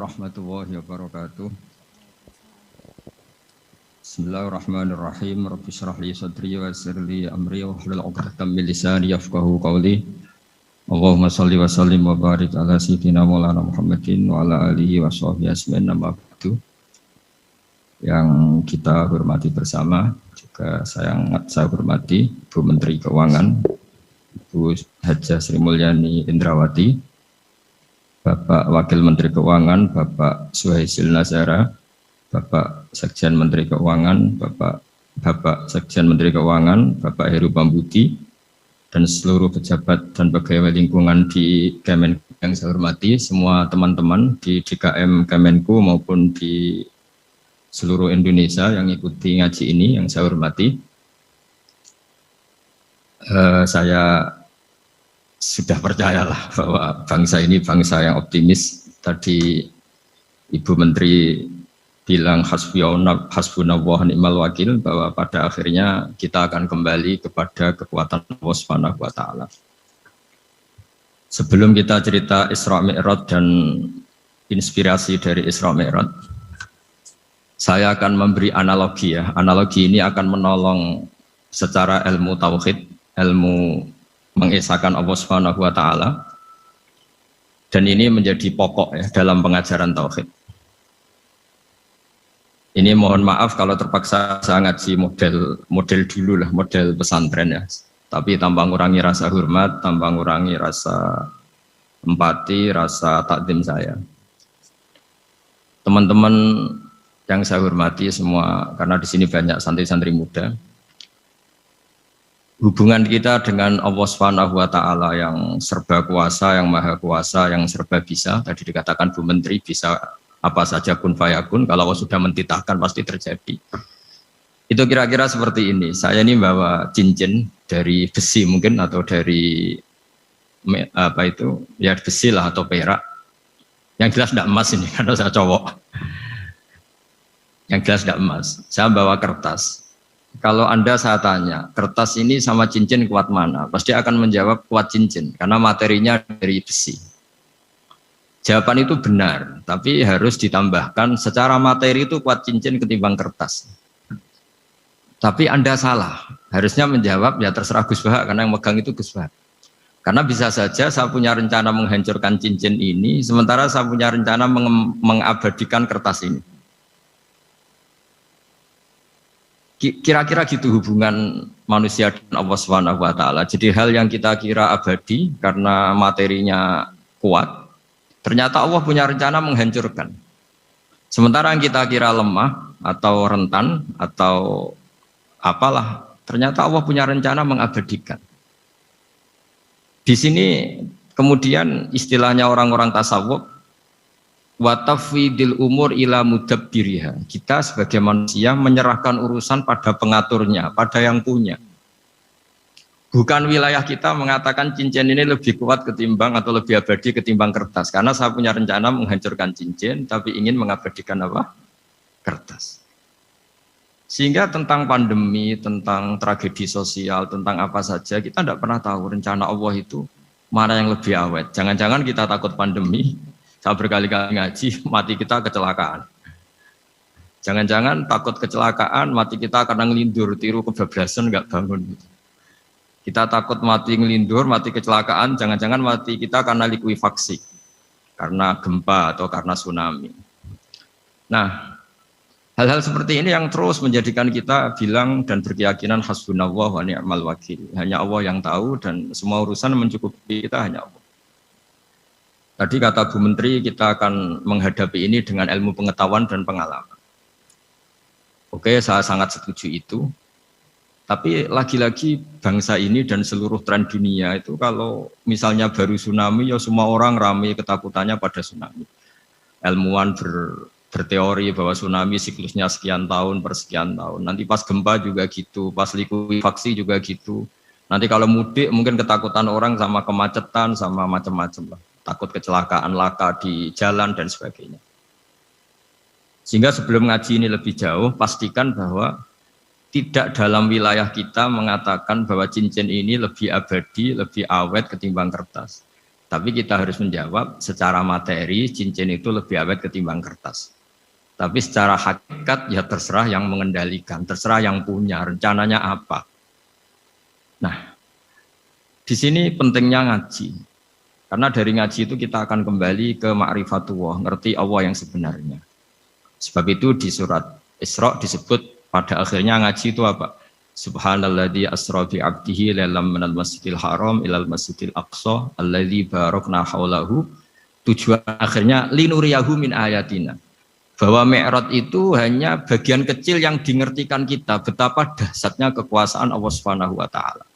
warahmatullahi wabarakatuh. Bismillahirrahmanirrahim. Rabbi shrah li sadri wa yassir li amri wahlul 'uqdatam min lisani yafqahu qawli. Allahumma shalli wa sallim wa barik ala sayyidina Maulana Muhammadin wa ala alihi wa sahbihi ajmain. Ba'du. Yang kita hormati bersama, juga saya hormati Bu Menteri Keuangan, Bu Hajah Sri Mulyani Indrawati, Bapak Wakil Menteri Keuangan, Bapak Suhaisil Nazara, Bapak Sekjen Menteri Keuangan, Bapak Sekjen Menteri Keuangan, Bapak Heru Pambudi, dan seluruh pejabat dan pegawai lingkungan di Kemenku yang saya hormati, semua teman-teman di DKM Kemenku maupun di seluruh Indonesia yang ikuti ngaji ini yang saya hormati. Saya sudah percayalah bahwa bangsa ini bangsa yang optimis. Tadi Ibu Menteri bilang hasbunallah wa ni'mal wakil, bahwa pada akhirnya kita akan kembali kepada kekuatan Allah Subhanahu wa taala. Sebelum kita cerita Isra Mi'raj dan inspirasi dari Isra Mi'raj, saya akan memberi analogi ya. Analogi ini akan menolong secara ilmu tauhid, ilmu mengesahkan Allah Subhanahu wa taala, dan ini menjadi pokok ya dalam pengajaran tauhid. Ini mohon maaf kalau terpaksa saya ngaji model dulu lah, model pesantren ya. Tapi tanpa ngurangi rasa hormat, tanpa ngurangi rasa empati, rasa takdim saya. Teman-teman yang saya hormati semua, karena di sini banyak santri-santri muda. Hubungan kita dengan Allah Subhanahu wa taala yang serba kuasa, yang maha kuasa, yang serba bisa. Tadi dikatakan Bu Menteri bisa apa saja kun fayakun, kalau Allah sudah mentitahkan pasti terjadi. Itu kira-kira seperti ini. Saya ini bawa cincin dari besi mungkin, atau dari apa itu, ya besi lah atau perak. Yang jelas tidak emas ini karena saya cowok. Yang jelas tidak emas. Saya bawa kertas. Kalau Anda saya tanya, kertas ini sama cincin kuat mana? Pasti akan menjawab kuat cincin, karena materinya dari besi. Jawaban itu benar, tapi harus ditambahkan secara materi itu kuat cincin ketimbang kertas. Tapi Anda salah, harusnya menjawab ya terserah Gus Bahak, karena yang megang itu Gus Bahak. Karena bisa saja saya punya rencana menghancurkan cincin ini, sementara saya punya rencana mengabadikan kertas ini. Kira-kira gitu hubungan manusia dan Allah Subhanahu wa taala. Jadi hal yang kita kira abadi karena materinya kuat, ternyata Allah punya rencana menghancurkan. Sementara yang kita kira lemah atau rentan atau apalah, ternyata Allah punya rencana mengabadikan. Di sini kemudian istilahnya orang-orang tasawuf, wa tafwidil umur ila mudabbiriha. Kita sebagai manusia menyerahkan urusan pada pengaturnya, pada yang punya. Bukan wilayah kita mengatakan cincin ini lebih kuat ketimbang atau lebih abadi ketimbang kertas. Karena saya punya rencana menghancurkan cincin, tapi ingin mengabadikan apa? Kertas. Sehingga tentang pandemi, tentang tragedi sosial, tentang apa saja, kita tidak pernah tahu rencana Allah itu mana yang lebih awet. Jangan-jangan kita takut pandemi, saya berkali-kali ngaji, mati kita kecelakaan. Jangan-jangan takut kecelakaan, mati kita karena ngelindur, tiru kebablasan, nggak bangun. Kita takut mati ngelindur, mati kecelakaan, jangan-jangan mati kita karena likuifaksi, karena gempa atau karena tsunami. Nah, hal-hal seperti ini yang terus menjadikan kita bilang dan berkeyakinan hasbunallah wa ni'mal wakil. Hanya Allah yang tahu dan semua urusan mencukupi kita hanya Allah. Tadi kata Bu Menteri, kita akan menghadapi ini dengan ilmu pengetahuan dan pengalaman. Oke, saya sangat setuju itu. Tapi lagi-lagi bangsa ini dan seluruh tren dunia itu kalau misalnya baru tsunami, ya semua orang ramai ketakutannya pada tsunami. Ilmuwan berteori bahwa tsunami siklusnya sekian tahun per sekian tahun. Nanti pas gempa juga gitu, pas likuifaksi juga gitu. Nanti kalau mudik mungkin ketakutan orang sama kemacetan, sama macam-macam lah. Takut kecelakaan laka di jalan dan sebagainya. Sehingga sebelum ngaji ini lebih jauh, pastikan bahwa tidak dalam wilayah kita mengatakan bahwa cincin ini lebih abadi, lebih awet ketimbang kertas. Tapi kita harus menjawab secara materi cincin itu lebih awet ketimbang kertas. Tapi secara hakikat ya terserah yang mengendalikan, terserah yang punya, rencananya apa. Nah, di sini pentingnya ngaji. Karena dari ngaji itu kita akan kembali ke ma'rifatullah, ngerti Allah yang sebenarnya. Sebab itu di surat Isra disebut pada akhirnya ngaji itu apa? Subhanalladzi asra bi 'abdihi lailam minal masjidil haram ilal masjidil aqsa alladzi barakna haulahu. Tujuan akhirnya linuriyahu min ayatina. Bahwa Mi'raj itu hanya bagian kecil yang dingertikan kita betapa dahsyatnya kekuasaan Allah Subhanahu wa taala.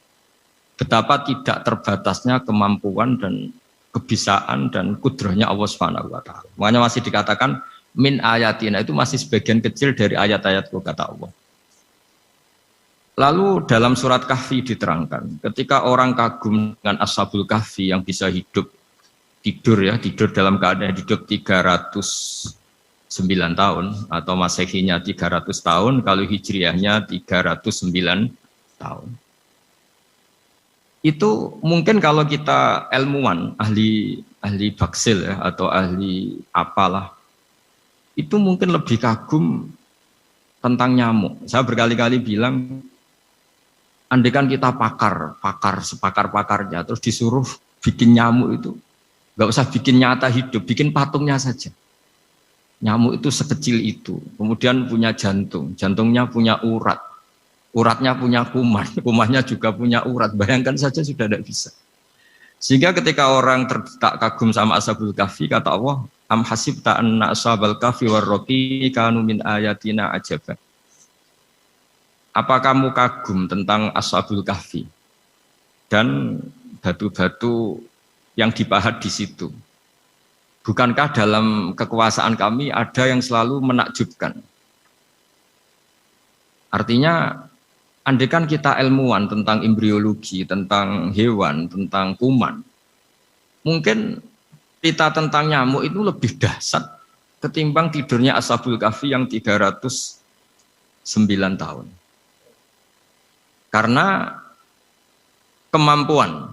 Betapa tidak terbatasnya kemampuan dan kebisaan dan kudrahnya Allah Subhanahu wa taala. Makanya masih dikatakan min ayatina, itu masih sebagian kecil dari ayat-ayat kata Allah. Lalu dalam surat Kahfi diterangkan, ketika orang kagum dengan Ashabul Kahfi yang bisa hidup tidur dalam keadaan hidup 309 tahun atau Masehinya 300 tahun, kalau Hijriahnya 309 tahun. Itu mungkin kalau kita ilmuwan, ahli baksil ya, atau ahli apalah, itu mungkin lebih kagum tentang nyamuk. Saya berkali-kali bilang, andaikan kita sepakar-pakarnya, terus disuruh bikin nyamuk itu, nggak usah bikin nyata hidup, bikin patungnya saja. Nyamuk itu sekecil itu, kemudian punya jantung, jantungnya punya urat, uratnya punya kuman, kumannya juga punya urat. Bayangkan saja sudah tidak bisa. Sehingga ketika orang tak kagum sama Ashabul Kahfi, kata Allah, am hasibta anna ashabal kahfi warraqi kanu min ayatina ajaban. Apa kamu kagum tentang Ashabul Kahfi dan batu-batu yang dipahat di situ? Bukankah dalam kekuasaan kami ada yang selalu menakjubkan? Artinya, andaikan kita ilmuwan tentang embriologi, tentang hewan, tentang kuman, mungkin cerita tentang nyamuk itu lebih dahsyat ketimbang tidurnya Ashabul Kahfi yang 309 tahun. Karena kemampuan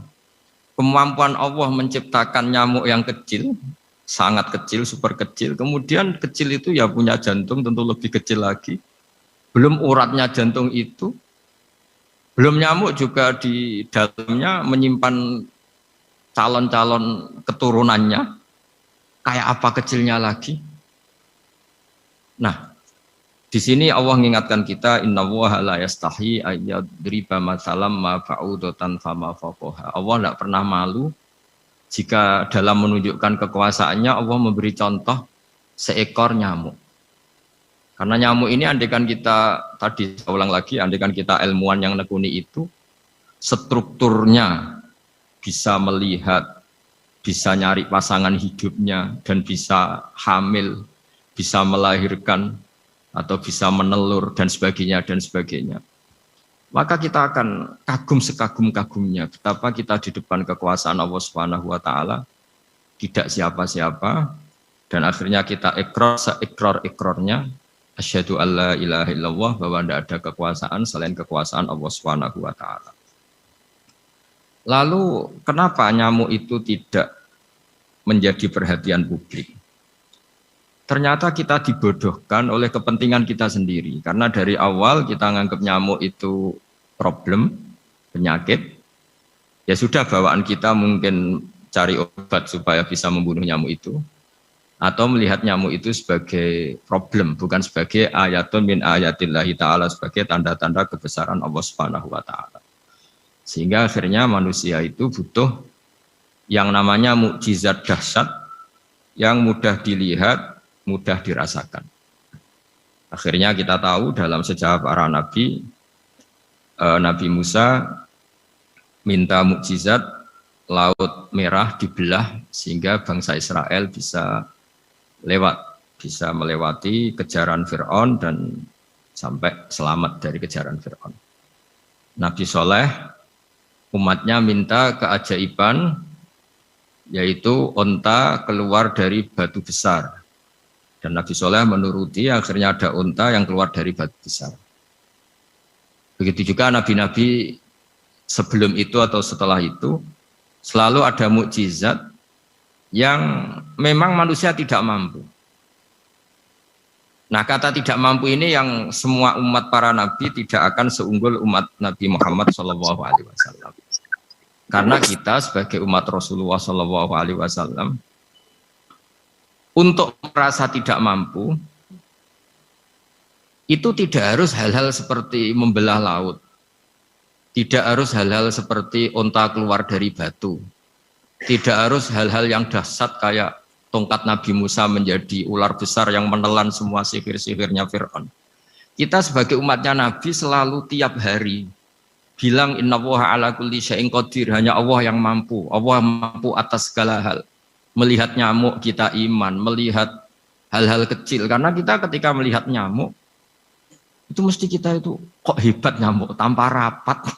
Allah menciptakan nyamuk yang kecil, sangat kecil, super kecil. Kemudian kecil itu ya punya jantung, tentu lebih kecil lagi. Belum uratnya jantung itu, belum nyamuk juga di dalamnya menyimpan calon-calon keturunannya. Kayak apa kecilnya lagi? Nah, di sini Allah mengingatkan kita, innallaha la yastahi ayyadriba matsalam ma ba'udatan fama fawqaha. Allah tidak pernah malu jika dalam menunjukkan kekuasaannya Allah memberi contoh seekor nyamuk. Karena nyamuk ini andaikan kita, tadi saya ulang lagi, andaikan kita ilmuwan yang nekuni itu, strukturnya bisa melihat, bisa nyari pasangan hidupnya, dan bisa hamil, bisa melahirkan, atau bisa menelur dan sebagainya, maka kita akan kagum sekagum-kagumnya betapa kita di depan kekuasaan Allah Subhanahu wa taala tidak siapa-siapa, dan akhirnya kita ikrar-ikrarnya asyhadu alla ilaha illallah, bahwa tidak ada kekuasaan selain kekuasaan Allah Subhanahu wa taala. Lalu kenapa nyamuk itu tidak menjadi perhatian publik? Ternyata kita dibodohkan oleh kepentingan kita sendiri. Karena dari awal kita menganggap nyamuk itu problem, penyakit. Ya sudah, bawaan kita mungkin cari obat supaya bisa membunuh nyamuk itu. Atau melihat nyamuk itu sebagai problem, bukan sebagai ayatun min ayatillahi ta'ala, sebagai tanda-tanda kebesaran Allah Subhanahu wa ta'ala. Sehingga akhirnya manusia itu butuh yang namanya mukjizat dahsyat yang mudah dilihat, mudah dirasakan. Akhirnya kita tahu dalam sejarah para nabi, Nabi Musa minta mukjizat Laut Merah dibelah sehingga bangsa Israel bisa melewati kejaran Fir'aun dan sampai selamat dari kejaran Fir'aun. Nabi Soleh umatnya minta keajaiban, yaitu onta keluar dari batu besar. Dan Nabi Soleh menuruti, akhirnya ada unta yang keluar dari batu besar. Begitu juga nabi-nabi sebelum itu atau setelah itu, selalu ada mukjizat yang memang manusia tidak mampu. Nah, kata tidak mampu ini yang semua umat para nabi tidak akan seunggul umat Nabi Muhammad SAW. Karena kita sebagai umat Rasulullah SAW untuk merasa tidak mampu itu tidak harus hal-hal seperti membelah laut, tidak harus hal-hal seperti onta keluar dari batu, tidak harus hal-hal yang dahsyat kayak tongkat Nabi Musa menjadi ular besar yang menelan semua sihir-sihirnya Fir'aun. Kita sebagai umatnya Nabi selalu tiap hari bilang innallaha ala kulli syai'in qadir, hanya Allah yang mampu. Allah mampu atas segala hal. Melihat nyamuk kita iman, melihat hal-hal kecil. Karena kita ketika melihat nyamuk itu mesti kita itu kok hebat nyamuk tanpa rapat,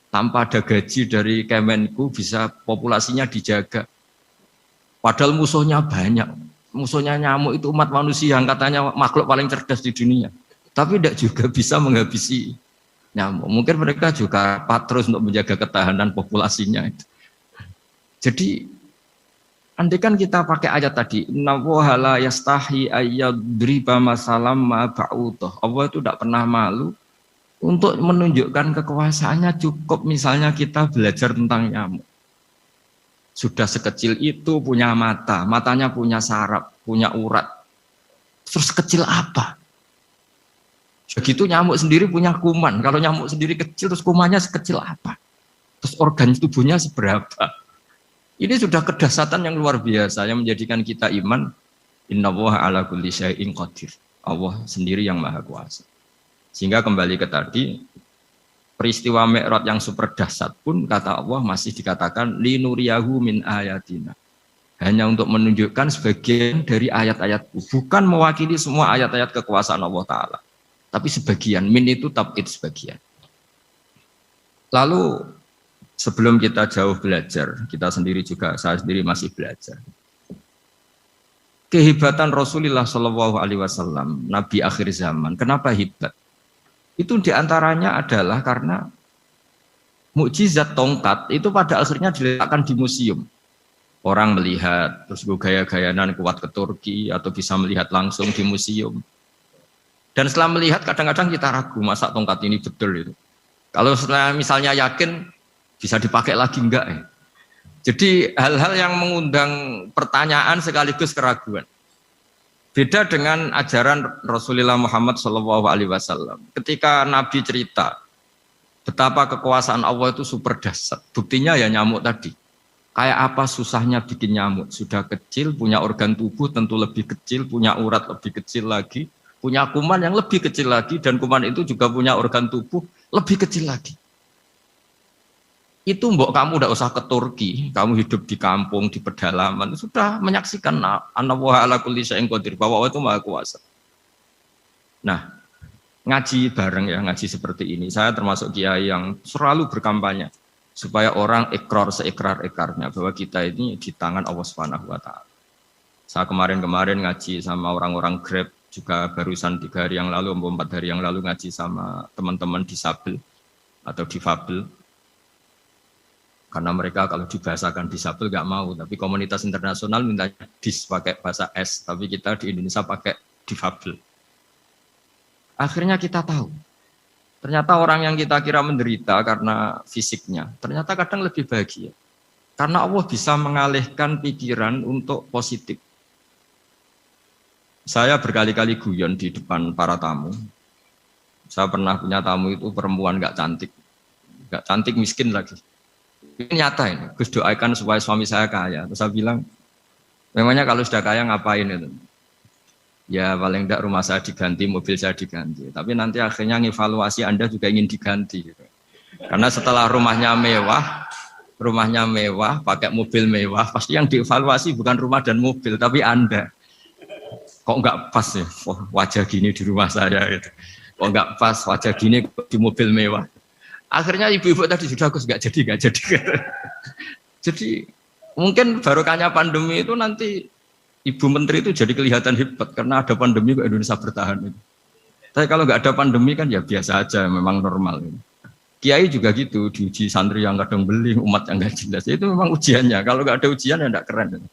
tanpa ada gaji dari Kemenku bisa populasinya dijaga. Padahal musuhnya banyak. Musuhnya nyamuk itu umat manusia yang katanya makhluk paling cerdas di dunia. Tapi tidak juga bisa menghabisi nyamuk. Mungkin mereka juga rapat terus untuk menjaga ketahanan populasinya. Jadi, andai kan kita pakai ayat tadi, innallaha la yastahi ayyadriba masalam ma ba'udah. Allah itu tidak pernah malu untuk menunjukkan kekuasaannya. Cukup misalnya kita belajar tentang nyamuk. Sudah sekecil itu punya mata, matanya punya saraf, punya urat. Terus kecil apa? Begitu nyamuk sendiri punya kuman. Kalau nyamuk sendiri kecil, terus kumannya sekecil apa? Terus organ tubuhnya seberapa? Ini sudah kedahsyatan yang luar biasa yang menjadikan kita iman. Innallaha ala kulli syai'in qadir. Allah sendiri yang maha kuasa. Sehingga kembali ke tadi, peristiwa Mi'raj yang super dahsyat pun kata Allah masih dikatakan linuriyahu min ayatina. Hanya untuk menunjukkan sebagian dari ayat-ayatku, bukan mewakili semua ayat-ayat kekuasaan Allah Ta'ala. Tapi sebagian, min itu tab'id sebagian. Lalu sebelum kita jauh belajar, kita sendiri juga, saya sendiri masih belajar. Kehebatan Rasulullah SAW, Nabi akhir zaman, kenapa hebat? Itu diantaranya adalah karena mukjizat tongkat itu pada akhirnya diletakkan di museum. Orang melihat, terus gaya-gayanan kuat ke Turki atau bisa melihat langsung di museum. Dan setelah melihat kadang-kadang kita ragu, masa tongkat ini betul itu. Kalau setelah misalnya yakin, bisa dipakai lagi enggak ya? Jadi hal-hal yang mengundang pertanyaan sekaligus keraguan. Beda dengan ajaran Rasulullah Muhammad SAW. Ketika Nabi cerita betapa kekuasaan Allah itu super dahsyat. Buktinya ya nyamuk tadi. Kayak apa susahnya bikin nyamuk. Sudah kecil, punya organ tubuh tentu lebih kecil, punya urat lebih kecil lagi, punya kuman yang lebih kecil lagi, dan kuman itu juga punya organ tubuh lebih kecil lagi. Itu mbok kamu udah usah ke Turki, kamu hidup di kampung, di pedalaman, sudah menyaksikan anallaha ala kulli syai'in qadir, bahwa Allah itu maha kuasa. Nah, ngaji bareng ya, ngaji seperti ini. Saya termasuk kiai yang selalu berkampanye supaya orang ikrar seikrar-ikrarnya bahwa kita ini di tangan Allah Subhanahu wa taala. Saya kemarin-kemarin ngaji sama orang-orang Grab, juga barusan 3 hari yang lalu, 4 hari yang lalu ngaji sama teman-teman disabel atau difabel. Karena mereka kalau dibahasakan disabel nggak mau, tapi komunitas internasional minta dis pakai bahasa S, tapi kita di Indonesia pakai difabel. Akhirnya kita tahu, ternyata orang yang kita kira menderita karena fisiknya, ternyata kadang lebih bahagia. Karena Allah bisa mengalihkan pikiran untuk positif. Saya berkali-kali guyon di depan para tamu. Saya pernah punya tamu itu perempuan nggak cantik miskin lagi. Ini nyata ini, Gus doakan supaya suami saya kaya. Terus saya bilang, memangnya kalau sudah kaya ngapain itu? Ya paling tidak rumah saya diganti, mobil saya diganti. Tapi nanti akhirnya ngevaluasi Anda juga ingin diganti. Karena setelah rumahnya mewah, pakai mobil mewah, pasti yang dievaluasi bukan rumah dan mobil, tapi Anda. Kok nggak pas ya, wajah gini di rumah saya gitu. Kok nggak pas wajah gini di mobil mewah. Akhirnya ibu-ibu tadi sudah Gus nggak jadi. Jadi mungkin barokahnya pandemi itu nanti Ibu Menteri itu jadi kelihatan hebat karena ada pandemi kok Indonesia bertahan. Tapi kalau nggak ada pandemi kan ya biasa aja, memang normal. Kiai juga gitu, diuji santri yang kadang beling, umat yang nggak jelas. Itu memang ujiannya. Kalau nggak ada ujian ya nggak keren.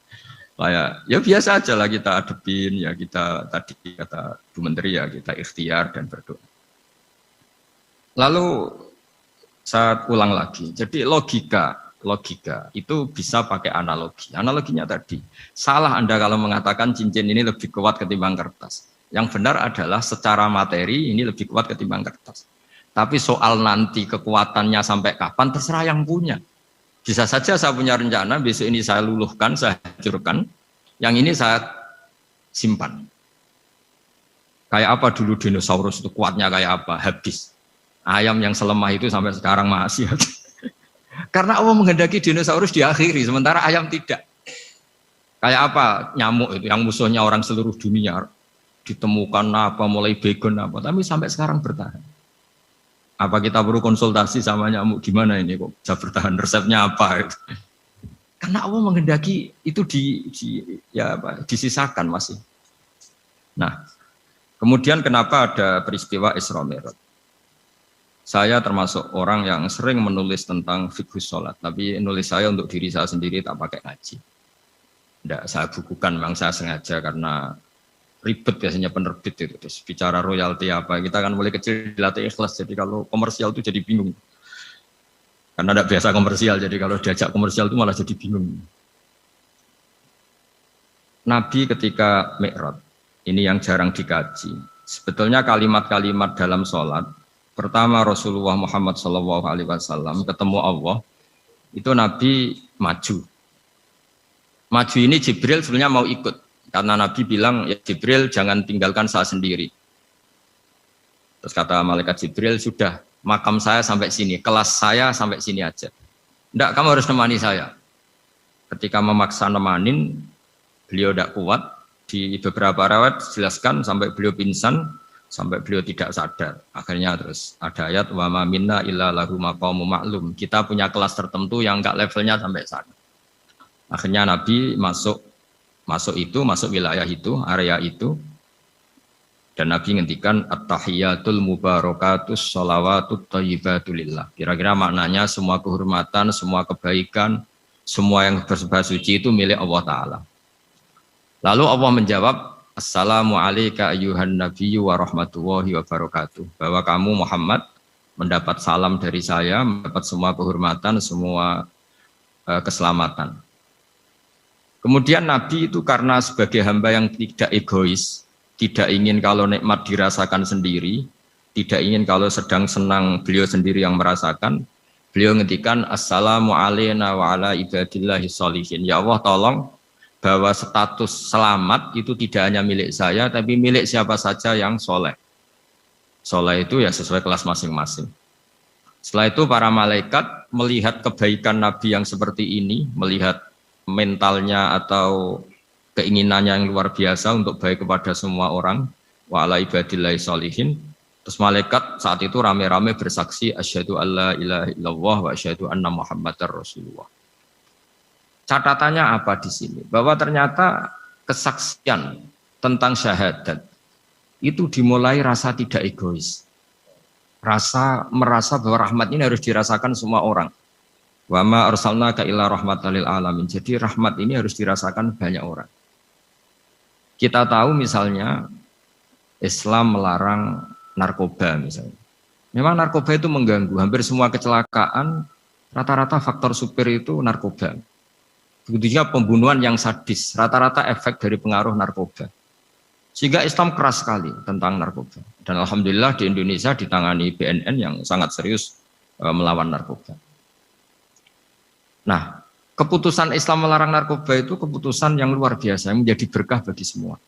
Kayak ya biasa aja lah kita adepin, ya kita tadi kata Bu Menteri ya kita ikhtiar dan berdoa. Lalu saya ulang lagi, jadi logika itu bisa pakai analogi. Analoginya tadi, salah Anda kalau mengatakan cincin ini lebih kuat ketimbang kertas. Yang benar adalah secara materi ini lebih kuat ketimbang kertas. Tapi soal nanti kekuatannya sampai kapan terserah yang punya. Bisa saja saya punya rencana, besok ini saya luluhkan, saya hancurkan, yang ini saya simpan. Kayak apa dulu dinosaurus itu kuatnya kayak apa? Habis. Ayam yang selemah itu sampai sekarang masih. Karena Allah menghendaki dinosaurus diakhiri, sementara ayam tidak. Kayak apa nyamuk itu, yang musuhnya orang seluruh dunia. Ditemukan apa, mulai begon apa, tapi sampai sekarang bertahan. Apa kita perlu konsultasi sama nyamuk gimana ini kok bisa bertahan, resepnya apa? Karena Allah menghendaki itu disisakan masih. Nah, kemudian kenapa ada peristiwa Isra Mi'raj? Saya termasuk orang yang sering menulis tentang fikih sholat, tapi nulis saya untuk diri saya sendiri tak pakai ngaji. Tidak, saya bukukan, memang saya sengaja karena ribet biasanya penerbit itu. Terus bicara royalti apa, kita kan mulai kecil dilatih ikhlas, jadi kalau komersial itu jadi bingung. Karena tidak biasa komersial, jadi kalau diajak komersial itu malah jadi bingung. Nabi ketika Mi'raj, ini yang jarang dikaji. Sebetulnya kalimat-kalimat dalam sholat, pertama Rasulullah Muhammad SAW ketemu Allah, itu Nabi maju. Maju ini Jibril sebenarnya mau ikut. Karena Nabi bilang, ya Jibril jangan tinggalkan saya sendiri. Terus kata malaikat Jibril, sudah makam saya sampai sini, kelas saya sampai sini aja. Tidak, kamu harus nemani saya. Ketika memaksa nemanin, beliau tidak kuat. Di beberapa riwayat jelaskan sampai beliau pingsan, sampai beliau tidak sadar. Akhirnya terus ada ayat, wa ma minna illa lahu maqamun ma'lum. Kita punya kelas tertentu yang enggak levelnya sampai sana. Akhirnya Nabi masuk wilayah itu, area itu, dan Nabi ngendikan at-tahiyatul mubarakatus sholawatut thayyibatulillah. Kira-kira maknanya semua kehormatan, semua kebaikan, semua yang bersembah suci itu milik Allah Ta'ala. Lalu Allah menjawab, assalamu alayka ayyuhan nabiyyu wa rahmatullahi wa barakatuh. Bahwa kamu Muhammad mendapat salam dari saya, mendapat semua kehormatan, semua keselamatan. Kemudian Nabi itu karena sebagai hamba yang tidak egois, tidak ingin kalau nikmat dirasakan sendiri, tidak ingin kalau sedang senang beliau sendiri yang merasakan, beliau ngendikan assalamu alayna wa ala ibadillahi sholihin. Ya Allah tolong bahwa status selamat itu tidak hanya milik saya, tapi milik siapa saja yang soleh. Soleh itu ya sesuai kelas masing-masing. Setelah itu para malaikat melihat kebaikan Nabi yang seperti ini, melihat mentalnya atau keinginannya yang luar biasa untuk baik kepada semua orang, wa ala ibadillahi sholihin. Terus malaikat saat itu rame-rame bersaksi asyhadu alla ilaha illallah wa asyhadu anna muhammadar rasulullah. Catatannya apa di sini? Bahwa ternyata kesaksian tentang syahadat itu dimulai rasa tidak egois. Merasa bahwa rahmat ini harus dirasakan semua orang. Wa ma arsalnaka illa rahmatan lil alamin. Jadi rahmat ini harus dirasakan banyak orang. Kita tahu misalnya Islam melarang narkoba misalnya. Memang narkoba itu mengganggu. Hampir semua kecelakaan rata-rata faktor supir itu narkoba. Begitu juga pembunuhan yang sadis, rata-rata efek dari pengaruh narkoba. Sehingga Islam keras sekali tentang narkoba. Dan alhamdulillah di Indonesia ditangani BNN yang sangat serius melawan narkoba. Nah, keputusan Islam melarang narkoba itu keputusan yang luar biasa, yang menjadi berkah bagi semua.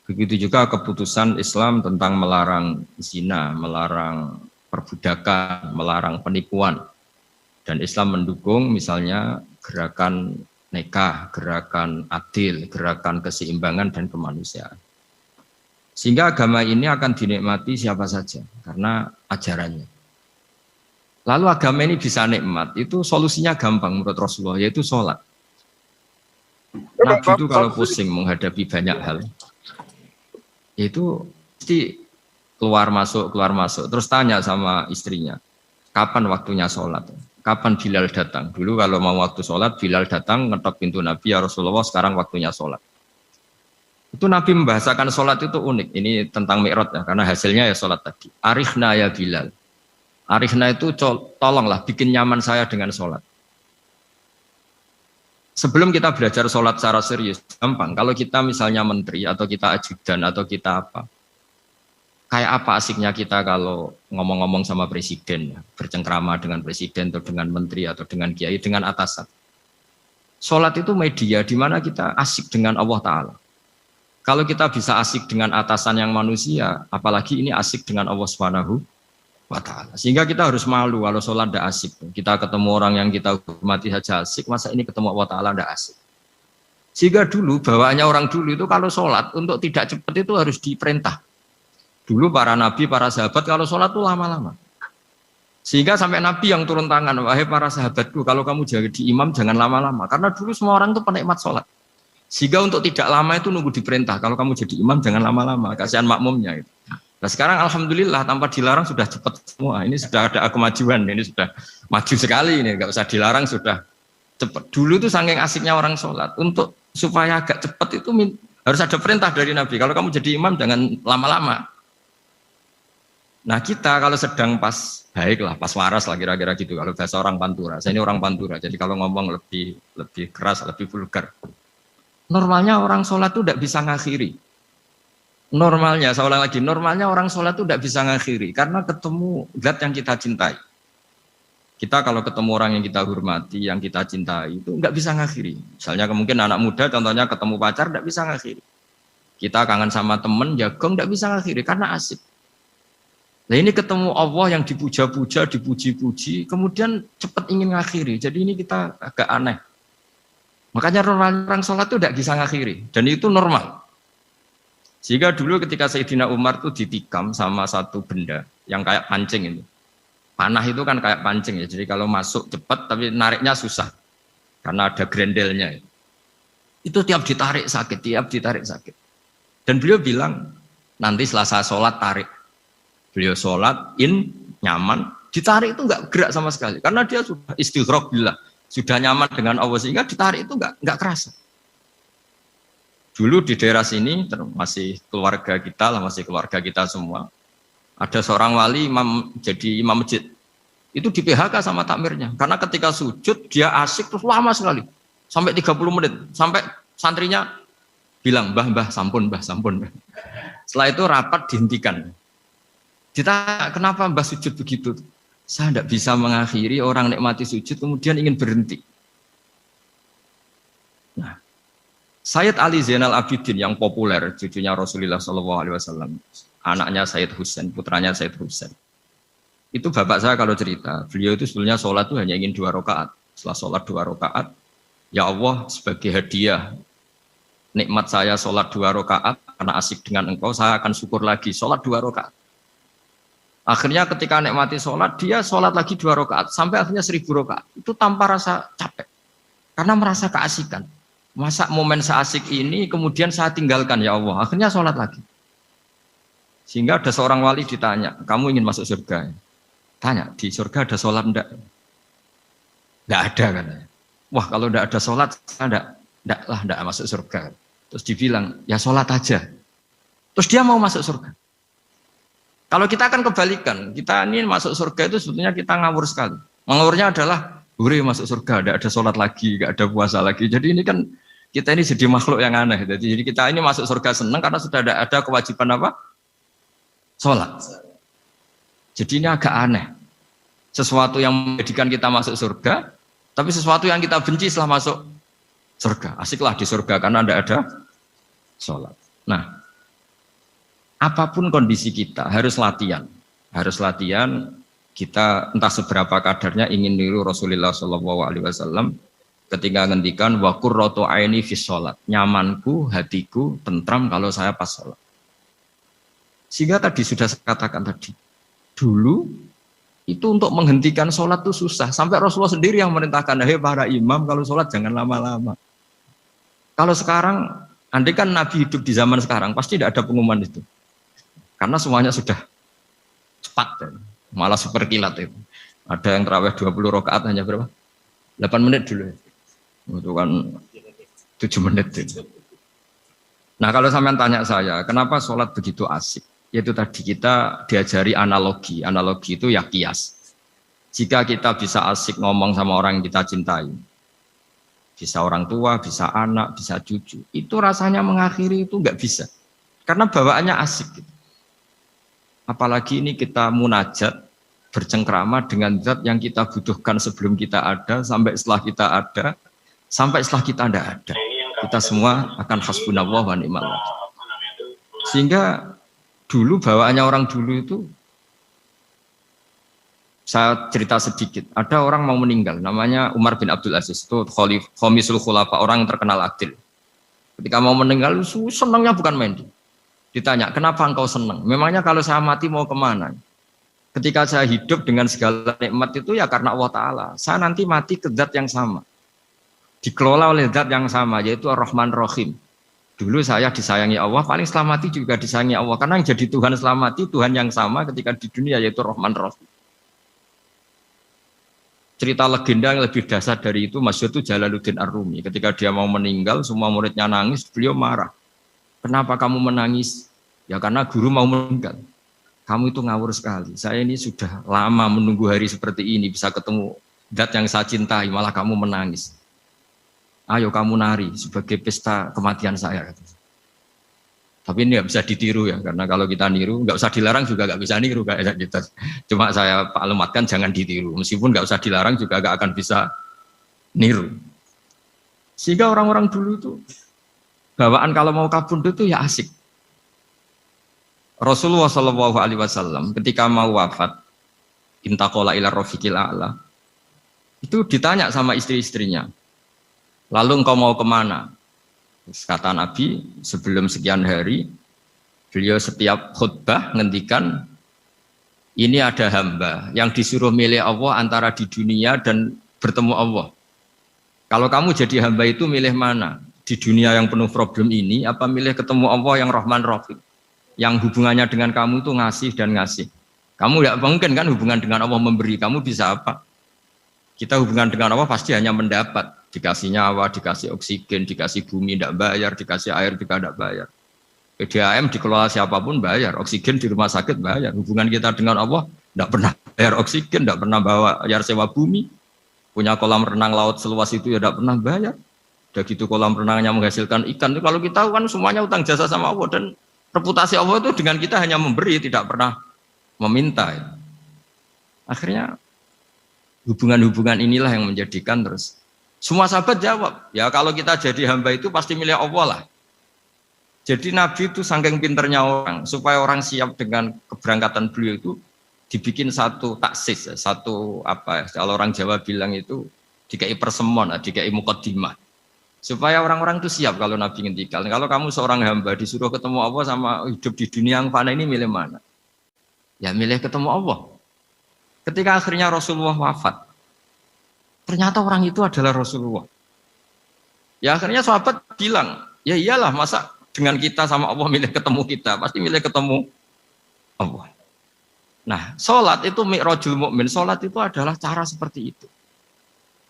Begitu juga keputusan Islam tentang melarang zina, melarang perbudakan, melarang penipuan. Dan Islam mendukung misalnya gerakan nikah, gerakan adil, gerakan keseimbangan dan kemanusiaan. Sehingga agama ini akan dinikmati siapa saja karena ajarannya. Lalu agama ini bisa nikmat, itu solusinya gampang menurut Rasulullah, yaitu sholat. Nabi itu kalau pusing menghadapi banyak hal, itu pasti keluar masuk, terus tanya sama istrinya, kapan waktunya sholat? kapan Bilal datang. Dulu kalau mau waktu sholat, Bilal datang ngetok pintu Nabi, ya Rasulullah sekarang waktunya sholat. Itu Nabi membahasakan sholat itu unik. Ini tentang Mi'raj ya, karena hasilnya ya sholat tadi. Arikhna ya Bilal. Arikhna itu tolonglah bikin nyaman saya dengan sholat. Sebelum kita belajar sholat secara serius, gampang. Kalau kita misalnya menteri atau kita ajudan atau kita apa, kayak apa asiknya kita kalau ngomong-ngomong sama presiden, ya, bercengkrama dengan presiden atau dengan menteri atau dengan kiai, dengan atasan. Sholat itu media di mana kita asik dengan Allah Ta'ala. Kalau kita bisa asik dengan atasan yang manusia, apalagi ini asik dengan Allah Subhanahu wa Ta'ala. Sehingga kita harus malu kalau sholat tidak asik. Kita ketemu orang yang kita hormati saja asik, masa ini ketemu Allah Ta'ala tidak asik. Sehingga dulu, bawaannya orang dulu itu kalau sholat, untuk tidak cepat itu harus diperintah. Dulu para nabi, para sahabat kalau sholat itu lama-lama. Sehingga sampai nabi yang turun tangan, wahai para sahabatku, kalau kamu jadi imam jangan lama-lama. Karena dulu semua orang itu penikmat sholat. Sehingga untuk tidak lama itu nunggu diperintah. Kalau kamu jadi imam jangan lama-lama, kasihan makmumnya itu. Nah sekarang alhamdulillah tanpa dilarang sudah cepat semua. Ini sudah ada kemajuan, ini sudah maju sekali ini, nggak usah dilarang sudah cepat. Dulu itu saking asiknya orang sholat. Untuk supaya agak cepat itu harus ada perintah dari Nabi. Kalau kamu jadi imam jangan lama-lama. Nah kita kalau sedang pas baiklah, pas waras lah kira-kira gitu. Kalau bahasa orang Pantura, saya ini orang Pantura, jadi kalau ngomong lebih keras, lebih vulgar. Normalnya orang sholat itu tidak bisa ngakhiri. Normalnya, saya ulang lagi, normalnya orang sholat itu tidak bisa ngakhiri. Karena ketemu zat yang kita cintai. Kita kalau ketemu orang yang kita hormati, yang kita cintai, itu nggak bisa ngakhiri. Misalnya mungkin anak muda, contohnya ketemu pacar, tidak bisa ngakhiri. Kita kangen sama temen, jagung, tidak bisa ngakhiri, karena asik. Nah ini ketemu Allah yang dipuja-puja, dipuji-puji, kemudian cepat ingin ngakhiri. Jadi ini kita agak aneh. Makanya orang sholat itu tidak bisa ngakhiri. Dan itu normal. Sehingga dulu ketika Sayyidina Umar itu ditikam sama satu benda yang kayak pancing itu. Panah itu kan kayak pancing ya. Jadi kalau masuk cepat tapi nariknya susah. Karena ada grendelnya. Itu tiap ditarik sakit, tiap ditarik sakit. Dan beliau bilang, nanti setelah saya sholat tarik. Beliau sholat, nyaman, ditarik itu enggak gerak sama sekali. Karena dia sudah istighraq billah. Sudah nyaman dengan Allah sehingga ditarik itu enggak kerasa. Dulu di daerah sini masih keluarga kita lah, masih keluarga kita semua. Ada seorang wali jadi imam masjid. Itu di PHK sama takmirnya. Karena ketika sujud dia asik terus lama sekali. Sampai 30 menit. Sampai santrinya bilang, "Mbah, sampun, Mbah, sampun." Setelah itu rapat dihentikan. Ditanya, "Kenapa Mbah sujud begitu?" "Saya tidak bisa mengakhiri orang nikmati sujud kemudian ingin berhenti." Nah, Sayyid Ali Zainal Abidin yang populer, cucunya Rasulullah SAW, anaknya Sayyid Husain, putranya Sayyid Husain. Itu bapak saya kalau cerita, beliau itu sebetulnya sholat itu hanya ingin 2 rakaat. Setelah sholat 2 rakaat, ya Allah sebagai hadiah nikmat saya sholat 2 rakaat karena asik dengan engkau, saya akan syukur lagi sholat 2 rakaat. Akhirnya ketika nikmati sholat, dia sholat lagi 2 rakaat sampai akhirnya 1000 rakaat. Itu tanpa rasa capek, karena merasa keasikan. Masa momen seasik ini kemudian saya tinggalkan ya Allah. Akhirnya sholat lagi. Sehingga ada seorang wali ditanya, "Kamu ingin masuk surga?" Tanya, "Di surga ada sholat enggak?" Enggak ada katanya. "Wah kalau enggak ada sholat, saya enggak masuk surga." Terus dibilang, "Ya sholat aja." Terus dia mau masuk surga. Kalau kita akan kebalikan, kita ini masuk surga itu sebetulnya kita ngawur sekali. Ngawurnya adalah, masuk surga, tidak ada sholat lagi, tidak ada puasa lagi. Jadi ini kan, kita ini jadi makhluk yang aneh. Jadi kita ini masuk surga senang karena sudah ada kewajiban apa? Sholat. Jadi ini agak aneh. Sesuatu yang menjadikan kita masuk surga, tapi sesuatu yang kita benci setelah masuk surga. Asiklah di surga karena tidak ada sholat. Nah, apapun kondisi kita harus latihan. Harus latihan kita entah seberapa kadarnya ingin niru Rasulullah SAW ketika ngendikan wa qurratu aini fi sholat. Nyamanku, hatiku tentram kalau saya pas sholat. Sehingga tadi sudah saya katakan tadi, dulu itu untuk menghentikan sholat itu susah. Sampai Rasulullah sendiri yang merintahkan, "Hei para imam, kalau sholat jangan lama-lama." Kalau sekarang, andai kan Nabi hidup di zaman sekarang, pasti tidak ada pengumuman itu. Karena semuanya sudah cepat, malah super kilat itu. Ada yang terawih 20 rakaat hanya berapa? 8 menit dulu. Itu kan 7 menit itu. Nah kalau sampean tanya saya, kenapa sholat begitu asik? Yaitu tadi kita diajari analogi. Analogi itu ya kias. Jika kita bisa asik ngomong sama orang yang kita cintai, bisa orang tua, bisa anak, bisa cucu, itu rasanya mengakhiri itu nggak bisa. Karena bawaannya asik. Gitu. Apalagi ini kita munajat, bercengkrama dengan zat yang kita butuhkan sebelum kita ada, sampai setelah kita ada, sampai setelah kita tidak ada. Kita semua akan hasbunallah wa ni'mal wakil. Sehingga dulu bawaannya orang dulu itu, saya cerita sedikit. Ada orang mau meninggal, namanya Umar bin Abdul Aziz, itu Khomisul Khulafa, orang yang terkenal adil. Ketika mau meninggal, senangnya bukan main. Ditanya, kenapa engkau senang? Memangnya kalau saya mati mau kemana? Ketika saya hidup dengan segala nikmat itu ya karena Allah Ta'ala. Saya nanti mati ke zat yang sama. Dikelola oleh zat yang sama, yaitu Ar-Rahman Rahim. Dulu saya disayangi Allah, paling setelah mati juga disayangi Allah. Karena yang jadi Tuhan setelah mati, Tuhan yang sama ketika di dunia, yaitu Rahman Rahim. Cerita legenda yang lebih dasar dari itu, masyhur itu Jalaluddin Ar-Rumi. Ketika dia mau meninggal, semua muridnya nangis, beliau marah. Kenapa kamu menangis? Ya karena guru mau meninggal. Kamu itu ngawur sekali. Saya ini sudah lama menunggu hari seperti ini, bisa ketemu zat yang saya cintai, malah kamu menangis. Ayo kamu nari sebagai pesta kematian saya. Tapi ini nggak bisa ditiru ya, karena kalau kita niru, nggak usah dilarang juga nggak bisa niru kayak gitu. Cuma saya maklumatkan jangan ditiru, meskipun nggak usah dilarang juga nggak akan bisa niru. Sehingga orang-orang dulu itu bawaan kalau mau kabundut itu ya asik. Rasulullah Shallallahu Alaihi Wasallam ketika mau wafat, intaqala ila rafiqil a'la, itu ditanya sama istri-istrinya, lalu engkau mau kemana? Kata Nabi, sebelum sekian hari, beliau setiap khutbah ngendikan, ini ada hamba yang disuruh milih Allah antara di dunia dan bertemu Allah. Kalau kamu jadi hamba itu milih mana? Di dunia yang penuh problem ini, apa milih ketemu Allah yang Rahman Rahim? Yang hubungannya dengan kamu itu ngasih dan ngasih. Kamu tidak mungkin kan hubungan dengan Allah memberi, kamu bisa apa? Kita hubungan dengan Allah pasti hanya mendapat. Dikasih nyawa, dikasih oksigen, dikasih bumi tidak bayar, dikasih air juga tidak bayar. PDAM dikelola siapapun bayar, oksigen di rumah sakit bayar. Hubungan kita dengan Allah tidak pernah bayar oksigen, tidak pernah bayar sewa bumi. Punya kolam renang laut seluas itu ya tidak pernah bayar. Udah gitu kolam renangnya menghasilkan ikan. Kalau kita kan semuanya utang jasa sama Allah, dan reputasi Allah itu dengan kita hanya memberi, tidak pernah meminta. Akhirnya hubungan-hubungan inilah yang menjadikan terus. Semua sahabat jawab, ya kalau kita jadi hamba itu pasti milih Allah lah. Jadi Nabi itu saking pinternya orang, supaya orang siap dengan keberangkatan beliau itu dibikin satu taksis, satu apa? Kalau orang Jawa bilang itu dikai persemon, dikai mukaddimah. Supaya orang-orang itu siap kalau Nabi ngendikan. Kalau kamu seorang hamba disuruh ketemu Allah sama hidup di dunia yang fana ini milih mana? Ya milih ketemu Allah. Ketika akhirnya Rasulullah wafat, ternyata orang itu adalah Rasulullah. Ya akhirnya sahabat bilang, ya iyalah masa dengan kita sama Allah milih ketemu kita, pasti milih ketemu Allah. Nah, sholat itu mi'rajul mu'min, sholat itu adalah cara seperti itu.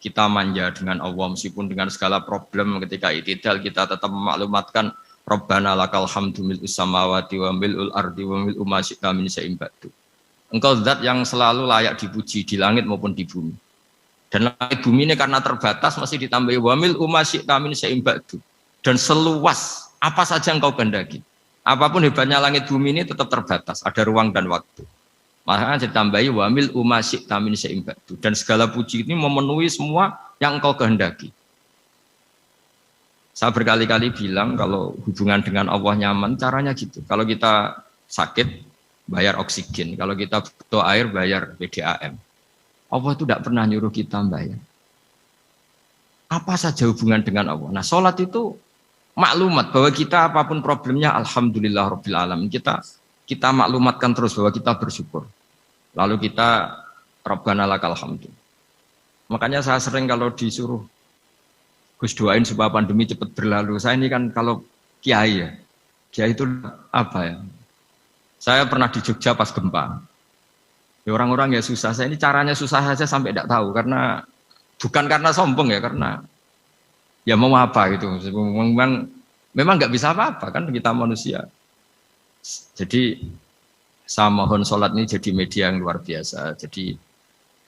Kita manja dengan Allah meskipun dengan segala problem, ketika itidal kita tetap memaklumatkan Rabbana lakal hamdu mil'us samawati wa mil'ul ardi wa mil'u ma syi'ta min syai'in ba'du. Engkau zat yang selalu layak dipuji di langit maupun di bumi. Dan langit bumi ini karena terbatas masih ditambahi wamil umasyik tamin seimbadu. Dan seluas apa saja engkau kehendaki. Apapun hebatnya langit bumi ini tetap terbatas, ada ruang dan waktu. Maka ditambahi wamil umasyik tamin seimbadu. Dan segala puji ini memenuhi semua yang engkau kehendaki. Saya berkali-kali bilang kalau hubungan dengan Allah nyaman, caranya gitu. Kalau kita sakit, bayar oksigen. Kalau kita butuh air, bayar PDAM. Allah itu tidak pernah nyuruh kita bayar. Apa saja hubungan dengan Allah. Nah, sholat itu maklumat bahwa kita apapun problemnya, alhamdulillah rabbil alamin. Kita maklumatkan terus bahwa kita bersyukur. Lalu kita Rabbana lakal hamdu. Makanya saya sering kalau disuruh Gus doain supaya pandemi cepat berlalu. Saya ini kan kalau kiai ya. Kiai itu apa ya? Saya pernah di Jogja pas gempa. Ya orang-orang ya susah. Saya ini caranya susah saja sampai tidak tahu karena bukan karena sombong ya, karena ya mau apa gitu. Memang nggak bisa apa-apa kan kita manusia. Jadi saya mohon sholat ini jadi media yang luar biasa. Jadi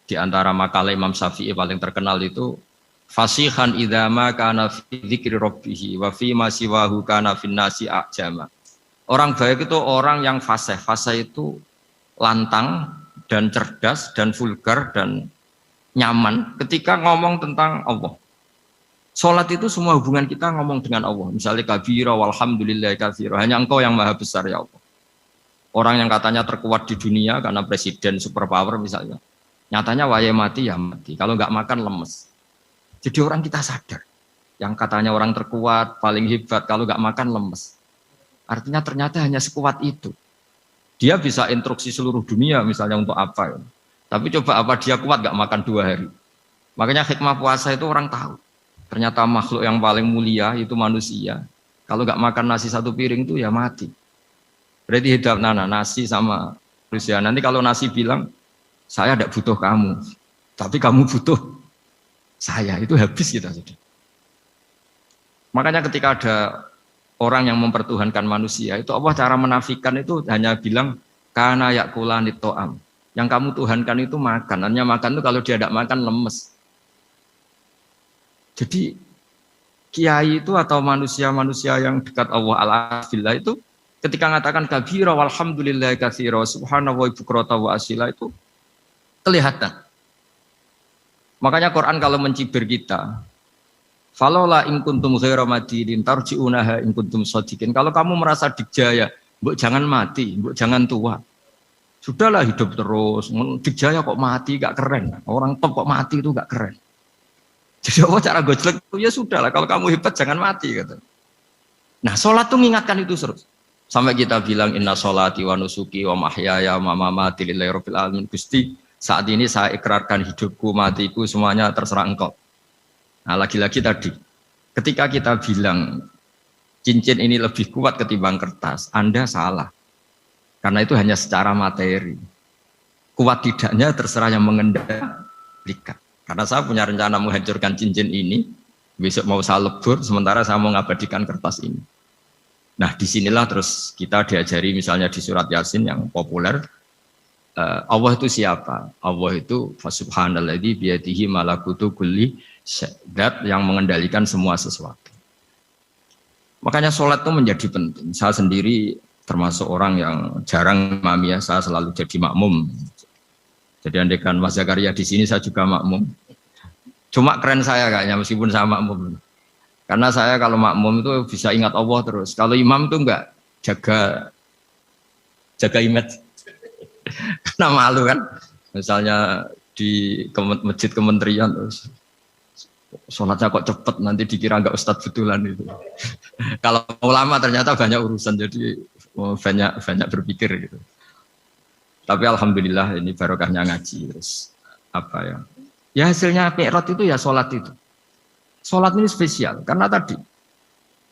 di antara makalah Imam Syafi'i paling terkenal itu fasihan idama kana fi dzikri rabbih wa fi ma siwahu kana fin nasi ajama. Orang baik itu orang yang fasih. Fasih itu lantang dan cerdas dan vulgar dan nyaman ketika ngomong tentang Allah. Sholat itu semua hubungan kita ngomong dengan Allah. Misalnya kabira walhamdulillah katsira. Hanya engkau yang maha besar ya Allah. Orang yang katanya terkuat di dunia karena presiden superpower misalnya. Nyatanya waya mati ya mati. Kalau nggak makan lemes. Jadi orang kita sadar. Yang katanya orang terkuat, paling hebat. Kalau nggak makan lemes. Artinya ternyata hanya sekuat itu. Dia bisa instruksi seluruh dunia misalnya untuk apa ya. Tapi coba apa dia kuat nggak makan 2 hari. Makanya hikmah puasa itu orang tahu. Ternyata makhluk yang paling mulia itu manusia. Kalau nggak makan nasi 1 piring itu ya mati. Berarti hidup nasi sama manusia. Nanti kalau nasi bilang, saya tidak butuh kamu. Tapi kamu butuh saya. Itu habis kita sudah. Makanya ketika ada orang yang mempertuhankan manusia, itu Allah cara menafikan itu hanya bilang, kana yakulani to'am. Yang kamu tuhankan itu makan. Hanya makan itu kalau dia tidak makan lemes. Jadi kiai itu atau manusia-manusia yang dekat Allah al-afillah itu ketika mengatakan kabira walhamdulillah katsira subhanallah bukrata wa asila itu kelihatan. Makanya Quran kalau mencibir kita, falola in kuntum ghaira madinin tarji'unaha in kuntum shadiqin. Kalau kamu merasa dikjaya, mbok jangan mati, mbok jangan tua. Sudahlah hidup terus. Dikjaya kok mati gak keren. Orang top kok mati itu gak keren. Jadi Allah cara gojlek itu ya sudah lah. Kalau kamu hebat jangan mati kata. Nah sholat tuh mengingatkan itu terus. Sampai kita bilang inna sholati wa nusuki wa mahyaya wa mamati lillahi rabbil alamin. Gusti saat ini saya ikrarkan hidupku matiku semuanya terserah engkau. Nah lagi-lagi tadi ketika kita bilang cincin ini lebih kuat ketimbang kertas, Anda salah. Karena itu hanya secara materi. Kuat tidaknya terserah yang mengendalikan. Karena saya punya rencana menghancurkan cincin ini, besok mau saya lebur, sementara saya mau mengabadikan kertas ini. Nah disinilah terus kita diajari misalnya di surat Yasin yang populer, Allah itu siapa? Allah itu subhanalladzi biyadihi malakutu kulli syai', yang mengendalikan semua sesuatu. Makanya sholat itu menjadi penting. Saya sendiri termasuk orang yang jarang imami ya, saya selalu jadi makmum. Jadi andekan Mas Zakaria di sini saya juga makmum. Cuma keren saya kayaknya meskipun saya makmum. Karena saya kalau makmum itu bisa ingat Allah terus. Kalau imam itu enggak jaga image. Karena malu kan. Misalnya di masjid kementerian terus sholatnya kok cepet nanti dikira enggak ustadz betulan itu. Kalau ulama ternyata banyak urusan jadi banyak berpikir gitu. Tapi alhamdulillah ini barokahnya ngaji terus apa ya? Ya hasilnya mi'raj itu ya sholat itu. Sholat ini spesial karena tadi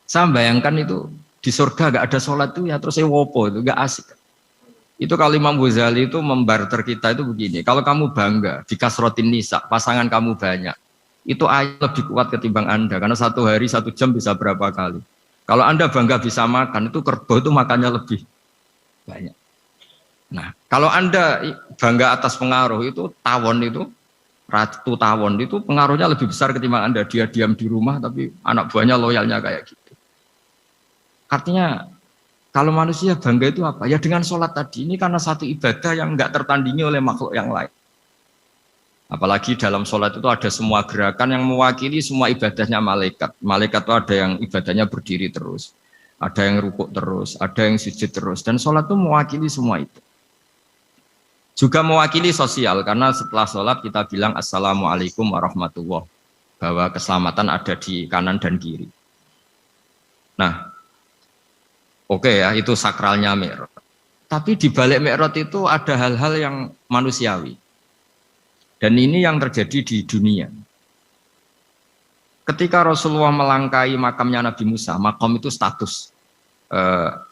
saya bayangkan itu di surga gak ada sholat itu ya terus wopo itu gak asik. Itu kalau Imam Ghazali itu membarter kita itu begini. Kalau kamu bangga di kasrotin nisa pasangan kamu banyak, itu ayat lebih kuat ketimbang Anda karena 1 hari 1 jam bisa berapa kali. Kalau Anda bangga bisa makan itu kerbau itu makannya lebih banyak. Nah, kalau Anda bangga atas pengaruh itu tawon itu, ratu tawon itu pengaruhnya lebih besar ketimbang Anda. Dia diam di rumah tapi anak buahnya loyalnya kayak gitu. Artinya kalau manusia bangga itu apa? Ya dengan sholat tadi. Ini karena satu ibadah yang enggak tertandingi oleh makhluk yang lain. Apalagi dalam sholat itu ada semua gerakan yang mewakili semua ibadahnya malaikat. Malaikat itu ada yang ibadahnya berdiri terus. Ada yang rukuk terus, ada yang sujud terus. Dan sholat itu mewakili semua itu. Juga mewakili sosial karena setelah sholat kita bilang assalamualaikum warahmatullahi wabarakatuh, bahwa keselamatan ada di kanan dan kiri. Nah, oke ya itu sakralnya mi'raj. Tapi di balik mi'raj itu ada hal-hal yang manusiawi. Dan ini yang terjadi di dunia. Ketika Rasulullah melangkai makamnya Nabi Musa, makam itu status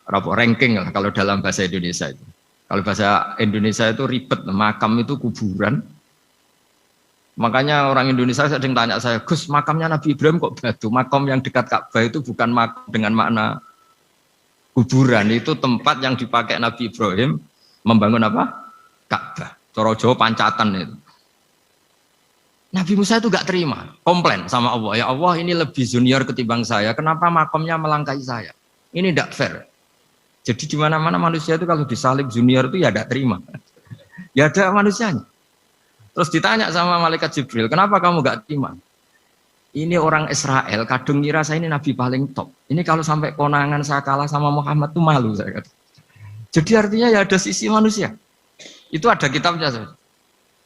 ranking lah kalau dalam bahasa Indonesia itu. Kalau bahasa Indonesia itu ribet, makam itu kuburan. Makanya orang Indonesia sering tanya saya, Gus, makamnya Nabi Ibrahim kok batu? Makam yang dekat Ka'bah itu bukan makam dengan makna kuburan, itu tempat yang dipakai Nabi Ibrahim membangun apa? Ka'bah. Cara Jawa pancatan itu. Nabi Musa itu gak terima, komplain sama Allah. Ya Allah, ini lebih junior ketimbang saya. Kenapa makamnya melangkahi saya? Ini tidak fair. Jadi di mana-mana manusia itu kalau disalib junior itu ya tidak terima. Ya ada manusianya. Terus ditanya sama malaikat Jibril, kenapa kamu gak terima? Ini orang Israel, kadung ngira saya ini nabi paling top. Ini kalau sampai konangan saya kalah sama Muhammad tuh malu saya kata. Jadi artinya ya ada sisi manusia. Itu ada kitabnya.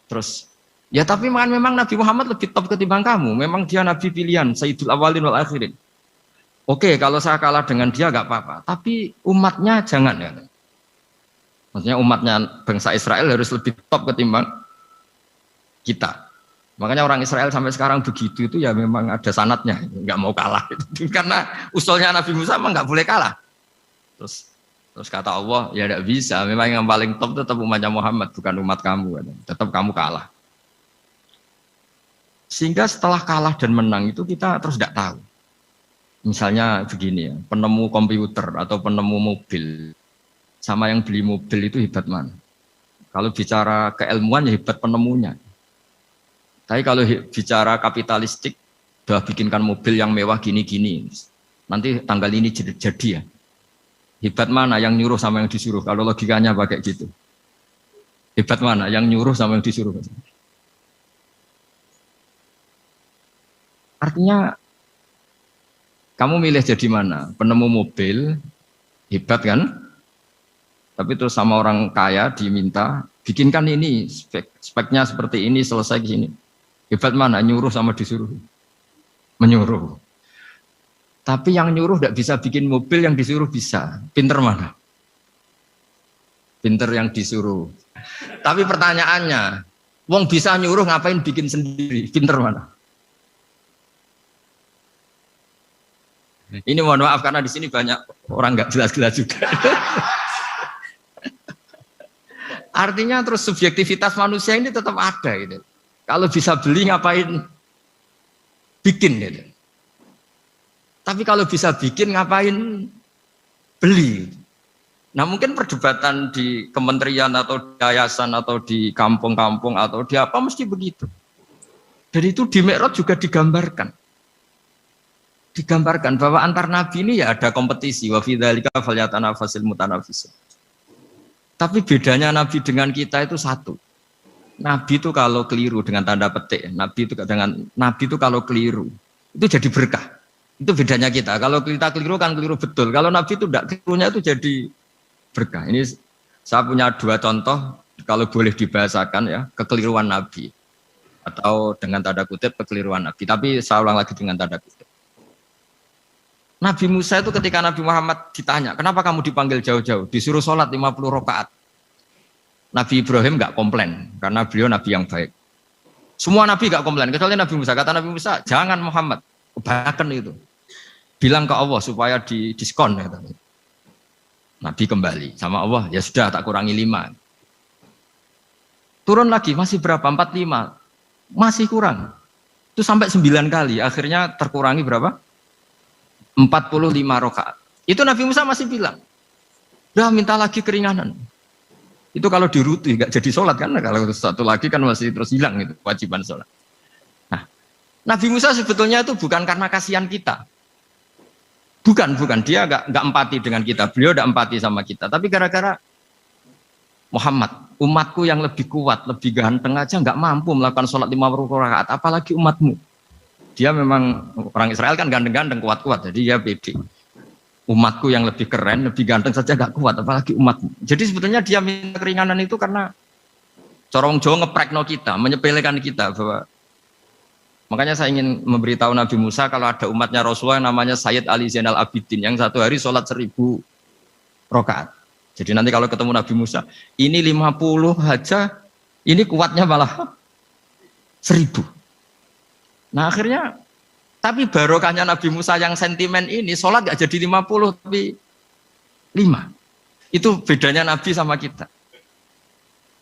Terus, ya tapi memang Nabi Muhammad lebih top ketimbang kamu. Memang dia nabi pilihan, Sayyidul Awalin wal Akhirin. Oke, kalau saya kalah dengan dia gak apa-apa. Tapi umatnya jangan ya. Maksudnya umatnya bangsa Israel harus lebih top ketimbang kita. Makanya orang Israel sampai sekarang begitu itu ya memang ada sanatnya, nggak mau kalah. Karena usulnya Nabi Musa memang nggak boleh kalah. Terus kata Allah, ya tidak bisa. Memang yang paling top tetap umatnya Muhammad, bukan umat kamu. Tetap kamu kalah. Sehingga setelah kalah dan menang itu kita terus tidak tahu. Misalnya begini ya, penemu komputer atau penemu mobil sama yang beli mobil itu hebat mana? Kalau bicara keilmuan ya hebat penemunya. Tapi kalau bicara kapitalistik, udah bikinkan mobil yang mewah gini-gini, nanti tanggal ini jadi ya. Hebat mana yang nyuruh sama yang disuruh? Kalau logikanya pakai gitu. Hebat mana yang nyuruh sama yang disuruh? Artinya, kamu milih jadi mana? Penemu mobil, hebat kan? Tapi terus sama orang kaya diminta, bikinkan ini, speknya seperti ini, selesai gini. Hebat mana? Nyuruh sama disuruh? Menyuruh. Tapi yang nyuruh tidak bisa bikin mobil, yang disuruh bisa. Pinter mana? Pinter yang disuruh. Tapi pertanyaannya, wong bisa nyuruh ngapain bikin sendiri? Pinter mana? Ini mohon maaf karena di sini banyak orang nggak jelas-jelas juga. Artinya terus subjektivitas manusia ini tetap ada gitu. Kalau bisa beli ngapain bikin gitu. Tapi kalau bisa bikin ngapain beli. Nah mungkin perdebatan di kementerian atau di yayasan atau di kampung-kampung atau di apa mesti begitu. Dan itu di Mi'raj juga digambarkan. Digambarkan bahwa antar nabi ini ya ada kompetisi. Wa fi dzalika falyatanafasil mutanafisun. Tapi bedanya nabi dengan kita itu satu. Nabi itu kalau keliru dengan tanda petik, nabi itu kalau keliru itu jadi berkah. Itu bedanya kita. Kalau kita keliru kan keliru betul. Kalau nabi itu tidak kelirunya itu jadi berkah. Ini saya punya dua contoh kalau boleh dibahasakan ya, kekeliruan nabi atau dengan tanda kutip kekeliruan nabi. Tapi saya ulang lagi dengan tanda kutip. Nabi Musa itu ketika Nabi Muhammad ditanya, kenapa kamu dipanggil jauh-jauh? Disuruh sholat 50 rakaat. Nabi Ibrahim nggak komplain karena beliau nabi yang baik. Semua nabi nggak komplain kecuali Nabi Musa. Kata Nabi Musa, jangan Muhammad, kebanyakan itu. Bilang ke Allah supaya diskon. Kata. Nabi kembali sama Allah, ya sudah tak kurangi 5. Turun lagi, masih berapa? 45. Masih kurang. Itu sampai 9 kali. Akhirnya terkurangi berapa? 45 rakaat. Itu Nabi Musa masih bilang, udah minta lagi keringanan. Itu kalau diruti nggak jadi sholat kan, kalau satu lagi kan masih terus hilang itu kewajiban sholat. Nah, Nabi Musa sebetulnya itu bukan karena kasihan kita, bukan dia nggak empati dengan kita, beliau udah empati sama kita, tapi gara-gara Muhammad, umatku yang lebih kuat, lebih ganteng aja nggak mampu melakukan sholat 50 rakaat, apalagi umatmu. Dia memang orang Israel kan ganteng-ganteng, kuat-kuat, jadi dia pede. Umatku yang lebih keren, lebih ganteng saja gak kuat, apalagi umatmu. Jadi sebetulnya dia minta keringanan itu karena corong Jawa ngeprekno kita, menyepelekan kita bahwa makanya saya ingin memberitahu Nabi Musa kalau ada umatnya Rasulullah yang namanya Sayyid Ali Zainal Abidin yang satu hari sholat 1000 rakaat. Jadi nanti kalau ketemu Nabi Musa, ini 50 aja, ini kuatnya malah 1000. Nah akhirnya tapi barokahnya Nabi Musa yang sentimen ini, sholat gak jadi 50 tapi 5. Itu bedanya Nabi sama kita.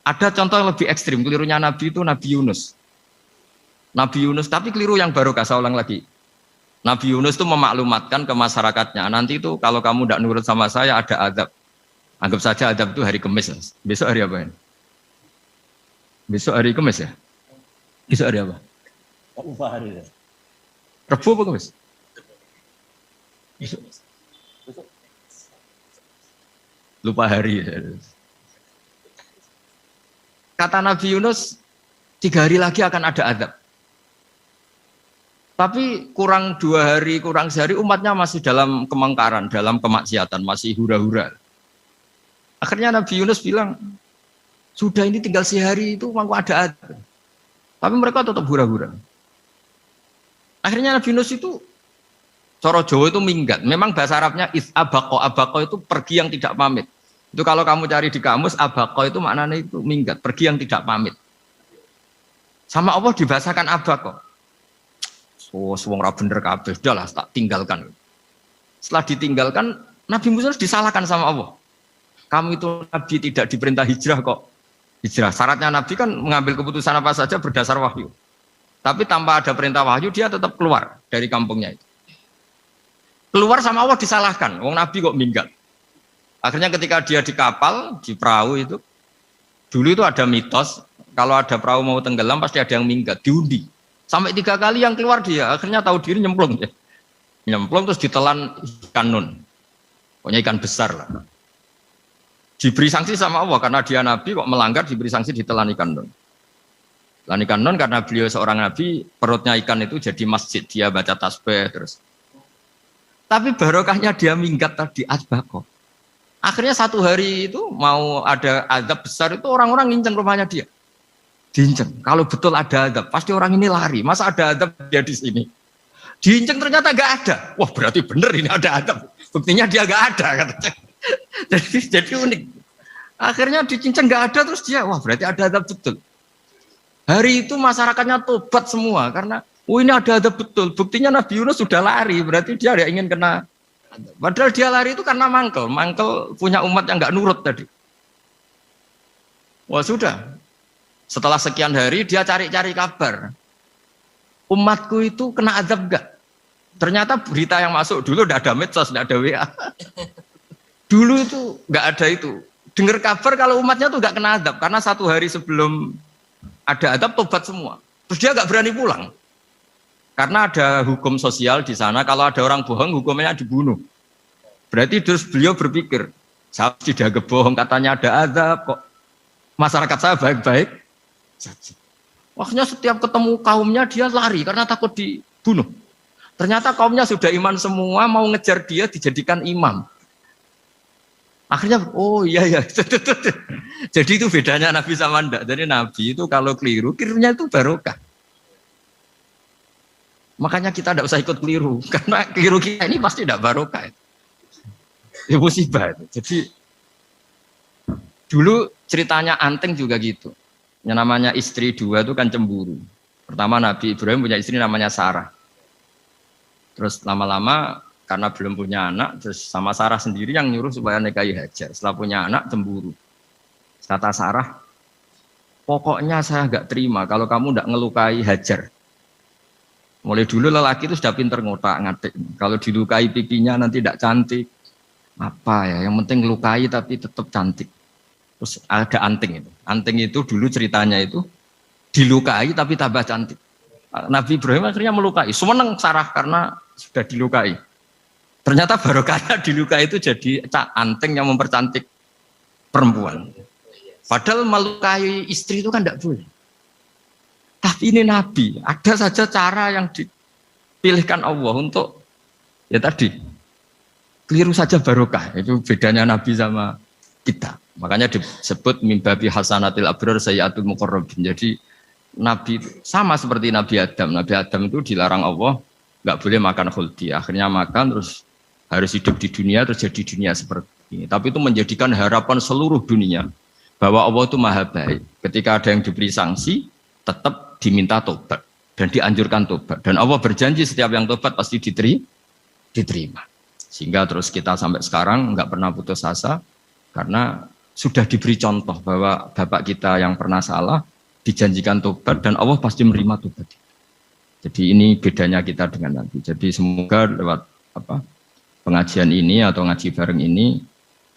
Ada contoh yang lebih ekstrim, kelirunya Nabi itu Nabi Yunus. Nabi Yunus, tapi keliru yang barokah, saya ulang lagi. Nabi Yunus itu memaklumatkan ke masyarakatnya, nanti itu kalau kamu tidak nurut sama saya ada azab. Anggap saja azab itu hari Kamis. Besok hari apa ini? Besok hari Kamis ya? Besok hari apa? Lupa hari ya. Rebu apa Kamis? Besok. Lupa hari. Kata Nabi Yunus, 3 hari lagi akan ada azab. Tapi kurang 2 hari, kurang sehari umatnya masih dalam kemungkaran, dalam kemaksiatan, masih hura-hura. Akhirnya Nabi Yunus bilang, sudah ini tinggal sehari itu mau ada azab. Tapi mereka tetap hura-hura. Akhirnya Nabi Yunus itu, coro Jawa itu minggat. Memang bahasa Arabnya abako, abako itu pergi yang tidak pamit. Itu kalau kamu cari di kamus, abako itu maknanya itu minggat, pergi yang tidak pamit. Sama Allah dibahasakan abako. Oh, semua orang bener kabeh, udahlah tak tinggalkan. Setelah ditinggalkan, Nabi Musa disalahkan sama Allah. Kamu itu Nabi tidak diperintah hijrah kok. Hijrah, syaratnya Nabi kan mengambil keputusan apa saja berdasar wahyu. Tapi tanpa ada perintah wahyu, dia tetap keluar dari kampungnya itu. Keluar sama Allah disalahkan, wong Nabi kok minggat. Akhirnya ketika dia di kapal, di perahu itu, dulu itu ada mitos, kalau ada perahu mau tenggelam pasti ada yang minggat, diundi. Sampai 3 kali yang keluar dia, akhirnya tahu diri nyemplung. Nyemplung terus ditelan ikan nun. Pokoknya ikan besar lah. Diberi sanksi sama Allah, karena dia Nabi kok melanggar, diberi sanksi ditelan ikan nun. Telan ikan nun karena beliau seorang Nabi, perutnya ikan itu jadi masjid, dia baca tasbih terus. Tapi barokahnya dia minggat tadi, asbako. Akhirnya 1 hari itu mau ada azab besar itu orang-orang nginceng rumahnya dia. Diinceng. Kalau betul ada azab, pasti orang ini lari. Masa ada azab dia di sini? Diinceng ternyata nggak ada. Wah berarti bener ini ada azab. Buktinya dia nggak ada katanya. Jadi unik. Akhirnya dicinceng nggak ada terus dia, wah berarti ada azab betul. Hari itu masyarakatnya tobat semua karena, ini ada azab betul. Buktinya Nabi Yunus sudah lari, berarti dia ada ingin kena. Padahal dia lari itu karena mangkel punya umat yang nggak nurut tadi. Wah sudah. Setelah sekian hari dia cari-cari kabar. Umatku itu kena azab enggak? Ternyata berita yang masuk dulu tidak ada medsos, tidak ada WA. Dulu itu enggak ada itu. Dengar kabar kalau umatnya tuh enggak kena azab karena 1 hari sebelum ada azab tobat semua. Terus dia enggak berani pulang. Karena ada hukum sosial di sana, kalau ada orang bohong hukumnya dibunuh. Berarti terus beliau berpikir, saya tidak bohong katanya ada azab kok. Masyarakat saya baik-baik. Akhirnya setiap ketemu kaumnya dia lari karena takut dibunuh. Ternyata kaumnya sudah iman semua, mau ngejar dia dijadikan imam. Akhirnya, oh iya ya. Jadi itu bedanya Nabi sama ndak. Jadi Nabi itu kalau keliru, kelirunya itu barokah. Makanya kita tidak usah ikut keliru, karena keliru kita ini pasti tidak barokah. Ya musibah. Jadi dulu ceritanya Anteng juga gitu. Yang namanya istri 2 itu kan cemburu. Pertama Nabi Ibrahim punya istri namanya Sarah. Terus lama-lama karena belum punya anak, terus sama Sarah sendiri yang nyuruh supaya nikahi Hajar. Setelah punya anak cemburu. Kata Sarah, pokoknya saya nggak terima kalau kamu nggak ngelukai Hajar. Mulai dulu lelaki itu sudah pinter ngotak-ngatik. Kalau dilukai pipinya nanti tidak cantik. Apa ya, yang penting ngelukai tapi tetap cantik. Terus ada Anting itu. Anting itu dulu ceritanya itu dilukai tapi tambah cantik. Nabi Ibrahim akhirnya melukai. Seneng Sarah karena sudah dilukai. Ternyata barokahnya dilukai itu jadi Anting yang mempercantik perempuan. Padahal melukai istri itu kan tidak boleh. Tapi ini Nabi, ada saja cara yang dipilihkan Allah untuk ya tadi keliru saja barokah. Itu bedanya Nabi sama kita. Makanya disebut mimbabi hasanatil abrar sayyatul muqarrabin. Jadi Nabi sama seperti Nabi Adam. Nabi Adam itu dilarang Allah nggak boleh makan khuldi. Akhirnya makan terus harus hidup di dunia terus jadi dunia seperti ini. Tapi itu menjadikan harapan seluruh dunia bahwa Allah itu maha baik. Ketika ada yang diberi sanksi tetap diminta tobat dan dianjurkan tobat. Dan Allah berjanji setiap yang tobat pasti diterima. Sehingga terus kita sampai sekarang nggak pernah putus asa karena sudah diberi contoh bahwa bapak kita yang pernah salah dijanjikan tobat dan Allah pasti menerima tobat. Jadi ini bedanya kita dengan Nabi. Jadi semoga lewat pengajian ini atau ngaji bareng ini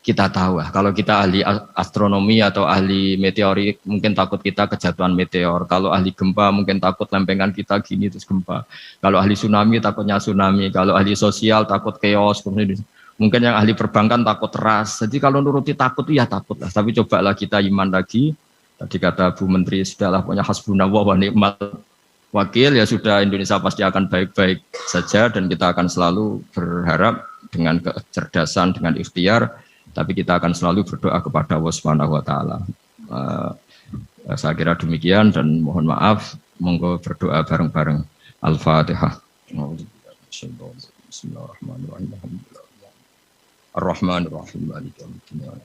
kita tahu kalau kita ahli astronomi atau ahli meteorik mungkin takut kita kejatuhan meteor. Kalau ahli gempa mungkin takut lempengan kita gini terus gempa. Kalau ahli tsunami takutnya tsunami. Kalau ahli sosial takut chaos. Mungkin yang ahli perbankan takut ras. Jadi kalau nuruti takut ya takut lah. Tapi cobalah kita iman lagi. Tadi kata Bu Menteri sudahlah punya hasbunallah wa ni'mal wakil, ya sudah, Indonesia pasti akan baik-baik saja dan kita akan selalu berharap dengan kecerdasan, dengan ikhtiar, tapi kita akan selalu berdoa kepada Allah Subhanahu wa taala. Saya kira demikian dan mohon maaf, monggo berdoa bareng-bareng. Al-Fatihah. Bismillahirrahmanirrahim. Ar-Rahmanir-Rahim. Maliki yaumiddin.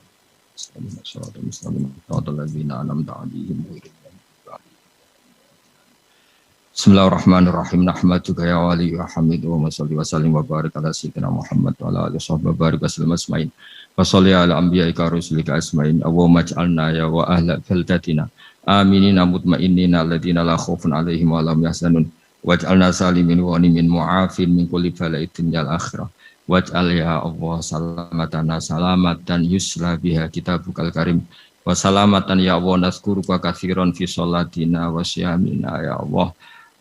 Bismillahirrahmanirrahim. Nahmaduka ya wali wa hamid wa salli wa sallim wa barik ala sayyidina Muhammad wa ala alihi wa sahbihi wa barik wa sallam asma'in. Wa salli ala anbiya'ika rusulika asma'in. Allahumma ij'alna ya wa ahla baldatina aminina mutma'innina alladziina la khaufun 'alaihim wa la hum yahzanun. Waj'alna salimin wa ghanimin mu'afin min kulli bala'in dunyal akhirah. Waj'al ya Allah salamatana salamatan yusla biha kitabukal karim. Wa salamatan ya Allah nazkuruka katsiran fi sholatina wa siyamina ya Allah.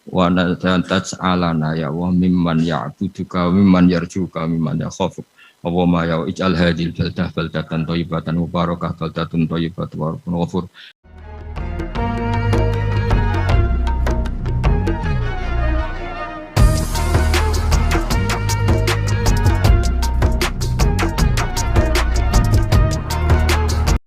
Wa taj'alana ya Allah mimman ya'buduka mimman yarjuka mimman yakhafuk. Allahumma ya ij'al hadhil baldah baldatan thayyibatan mubarakah baldatun thayyibatun wa rabbun ghafur.